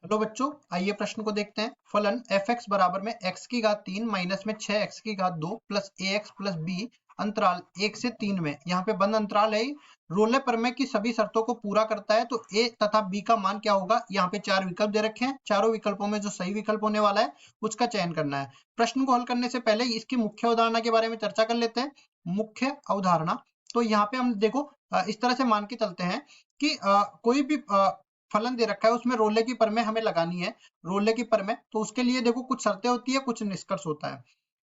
Hello बच्चों, आइए प्रश्न को देखते हैं। फलन f(x) बराबर में x की घात 3 माइनस में 6x की घात 2 प्लस ax प्लस b अंतराल 1 से 3 में, यहाँ पे बंद अंतराल है, रोले प्रमेय की सभी शर्तों को पूरा करता है। तो a तथा b का मान क्या होगा? यहाँ पे 4 विकल्प दे रखे हैं। चारों विकल्पों में जो सही विकल्प होने वाला है उसका चयन करना है। प्रश्न को हल करने से पहले इसकी मुख्य अवधारणा के बारे में चर्चा कर लेते हैं। मुख्य अवधारणा, तो यहाँ पे हम देखो इस तरह से मान के चलते हैं कि कोई भी फलन दे रखा है, उसमें रोले की प्रमेय हमें लगानी है। रोले की प्रमेय, तो उसके लिए देखो कुछ शर्तें होती है, कुछ निष्कर्ष होता है।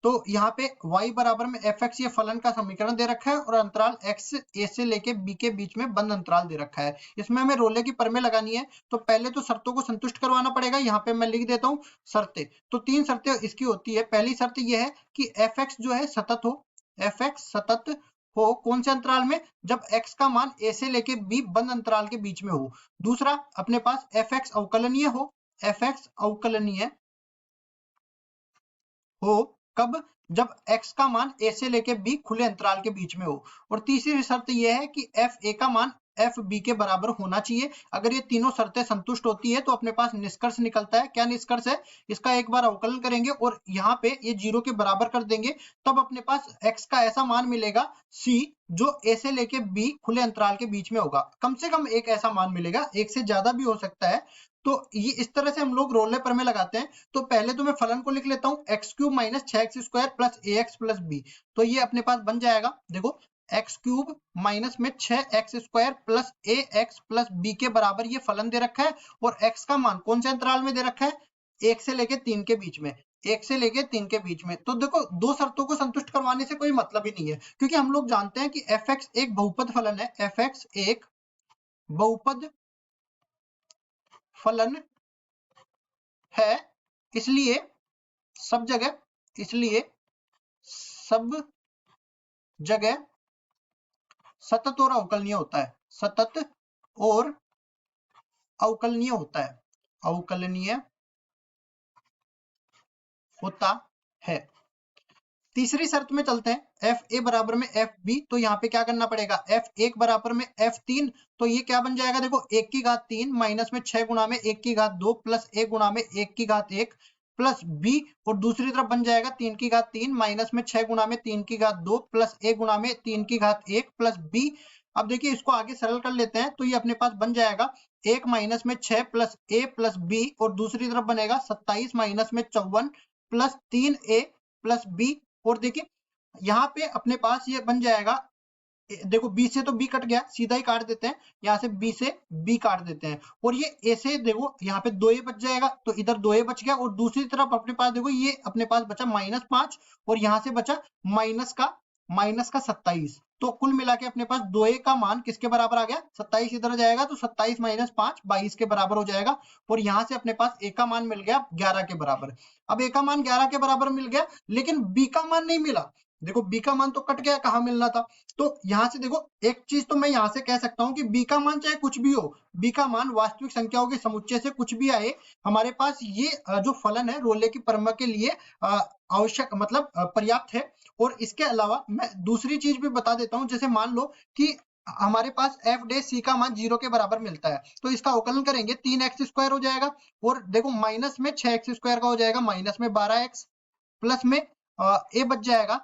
तो यहाँ पे y बराबर में fx ये फलन का समीकरण दे रखा है और अंतराल x a से लेके b के बीच में बंद अंतराल दे रखा है। इसमें हमें रोले की प्रमेय लगानी है, तो पहले तो शर्तों को संतुष्ट करवाना पड़ेगा। यहाँ पे मैं लिख देता हूँ शर्तें। तो 3 शर्तें इसकी होती है। पहली शर्त यह है कि fx जो है सतत हो, fx सतत हो कौन से अंतराल में? जब x का मान a से लेके b बंद अंतराल के बीच में हो। दूसरा, अपने पास fx अवकलनीय हो, fx अवकलनीय हो कब? जब x का मान a से लेके b खुले अंतराल के बीच में हो। और तीसरी शर्त यह है कि f a का मान f b के बराबर होना चाहिए। अगर ये तीनों शर्तें संतुष्ट होती है तो अपने पास निष्कर्ष निकलता है। क्या निष्कर्ष है? इसका एक बार अवकलन करेंगे और यहाँ पे ये 0 के बराबर कर देंगे, तब अपने पास x का ऐसा मान मिलेगा c जो a से लेके b खुले अंतराल के बीच में होगा। कम से कम एक ऐसा मान मिलेगा, एक से ज्यादा भी हो सकता है। तो ये इस तरह से हम लोग रोले प्रमेय लगाते हैं। तो पहले तो मैं फलन को लिख लेता हूँ, x cube minus 6x² plus ax plus b। तो ये अपने पास बन जाएगा, देखो एक्स क्यूब माइनस में 6x² plus ax plus b के बराबर ये फलन दे रखा है। और x का मान कौन से अंतराल में दे रखा है? 1 से लेके 3 के बीच में, 1 से लेके 3 के बीच में। तो देखो दो शर्तों को संतुष्ट करवाने से कोई मतलब ही नहीं है, क्योंकि हम लोग जानते हैं कि fx एक बहुपद फलन है। fx एक बहुपद फलन है, इसलिए सब जगह सतत और अवकलनीय होता है। सतत और अवकलनीय होता है, अवकलनीय होता है। तीसरी शर्त में चलते हैं, एफ ए बराबर में एफ बी। तो यहाँ पे क्या करना पड़ेगा? एफ एक बराबर में एफ 3। तो ये क्या बन जाएगा? देखो 1 की घात 3 माइनस में 6 गुणा में 1 की घात 2 प्लस 1 गुणा में 1 की घात 1 प्लस बी। और दूसरी तरफ बन जाएगा 3 की घात 3 माइनस में 6 गुणा में 3 की घात 2 प्लस 1 गुणा में 3 की घात 1 प्लस बी। अब देखिए इसको आगे सरल कर लेते हैं, तो ये अपने पास बन जाएगा 1 माइनस में 6 प्लस ए प्लस बी। और दूसरी तरफ बनेगा 27 माइनस में 54 प्लस 3a प्लस बी। और देखिए यहाँ पे अपने पास ये बन जाएगा, देखो b से तो b कट गया, सीधा ही काट देते हैं, यहाँ से b से b काट देते हैं। और ये a से देखो यहाँ पे 2a बच जाएगा, तो इधर 2a बच गया। और दूसरी तरफ अपने पास देखो ये अपने पास बचा -5 और यहाँ से बचा माइनस का 27। तो कुल मिला के अपने पास 2a का मान किसके बराबर आ गया? 27 इधर जाएगा तो 27 माइनस 5 22 के बराबर हो जाएगा। और यहाँ से अपने पास a का मान मिल गया 11 के बराबर। अब a का मान 11 के बराबर मिल गया, लेकिन b का मान नहीं मिला। देखो b का मान तो कट गया, कहाँ मिलना था? तो यहाँ से देखो एक चीज तो मैं यहाँ से कह सकता हूँ कि b का मान चाहे कुछ भी हो, b का मान वास्तविक संख्याओं के समुच्चय से कुछ भी आए, हमारे पास ये जो फलन है रोले की प्रमेय के लिए आवश्यक मतलब पर्याप्त है। और इसके अलावा मैं दूसरी चीज भी बता देता हूँ, जैसे मान लो कि हमारे पास f डे c का मान 0 के बराबर मिलता है, तो इसका अवकलन करेंगे 3x² हो जाएगा। और देखो माइनस में 6x² का हो जाएगा माइनस में 12x प्लस में a बच जाएगा।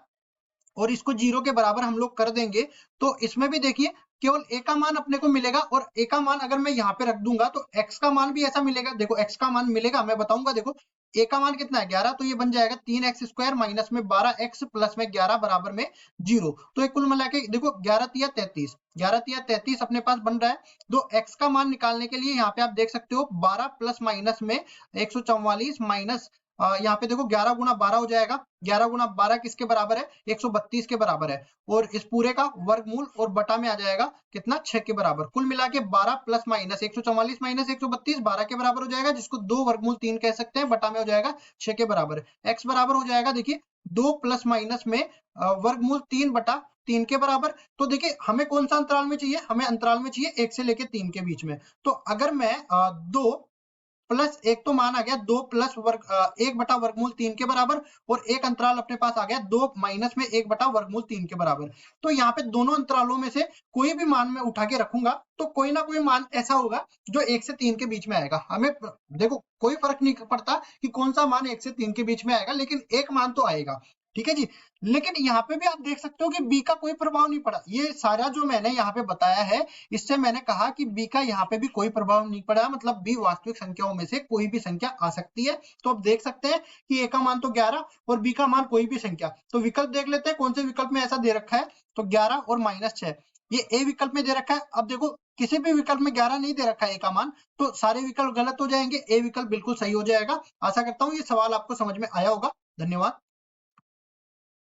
और इसको 0 के बराबर हम लोग कर देंगे, तो इसमें भी देखिए केवल a का मान अपने को मिलेगा। और a का मान अगर मैं यहाँ पे रख दूंगा तो x का मान भी ऐसा मिलेगा। देखो x का मान मिलेगा, मैं बताऊंगा। देखो a का मान कितना है? 11। तो ये बन जाएगा 3x² माइनस में 12x प्लस में 11 बराबर में 0। तो ये कुल मिला के देखो 11 तिया 33, 11 तिया 33 अपने पास बन रहा है। तो x का मान निकालने के लिए यहाँ पे आप देख सकते हो 12 प्लस माइनस में 144 माइनस यहाँ पे देखो 11 गुना 12 हो जाएगा। 11 गुना 12 किसके बराबर है? 132 के बराबर है। और इस पूरे का वर्गमूल और बटा में आ जाएगा कितना? 6 के बराबर। कुल मिला के 12 प्लस माइनस 144 माइनस 132 12 के बराबर हो जाएगा, जिसको 2 वर्गमूल 3 कह सकते हैं। बटा में हो जाएगा 6 के बराबर। x बराबर हो जाएगा देखिए 2 प्लस माइनस में वर्गमूल 3 बटा 3 के बराबर। तो देखिए हमें कौन सा अंतराल में चाहिए? हमें अंतराल में चाहिए 1 से लेके 3 के बीच में। तो अगर मैं 2 प्लस एक तो मान आ गया 2 प्लस वर्ग 1/वर्गमूल 3 के बराबर, और एक अंतराल अपने पास आ गया 2 माइनस में 1/वर्गमूल 3 के बराबर। तो यहाँ पे दोनों अंतरालों में से कोई भी मान मैं उठा के रखूंगा तो कोई ना कोई मान ऐसा होगा जो 1 से 3 के बीच में आएगा। हमें देखो कोई फर्क नहीं पड़ता कि कौन सा मान 1 से 3 के बीच में आएगा, लेकिन एक मान तो आएगा। ठीक है जी। लेकिन यहाँ पे भी आप देख सकते हो कि बी का कोई प्रभाव नहीं पड़ा। ये सारा जो मैंने यहाँ पे बताया है, इससे मैंने कहा कि बी का यहाँ पे भी कोई प्रभाव नहीं पड़ा, मतलब बी वास्तविक संख्याओं में से कोई भी संख्या आ सकती है। तो आप देख सकते हैं कि ए का मान तो 11 और बी का मान कोई भी संख्या। तो विकल्प देख लेते हैं कौन से विकल्प में ऐसा दे रखा है। तो 11 और -6 ये ए विकल्प में दे रखा है। अब देखो किसी भी विकल्प में 11 नहीं दे रखा है ए का मान, तो सारे विकल्प गलत हो जाएंगे, ए विकल्प बिल्कुल सही हो जाएगा। आशा करता हूँ ये सवाल आपको समझ में आया होगा। धन्यवाद।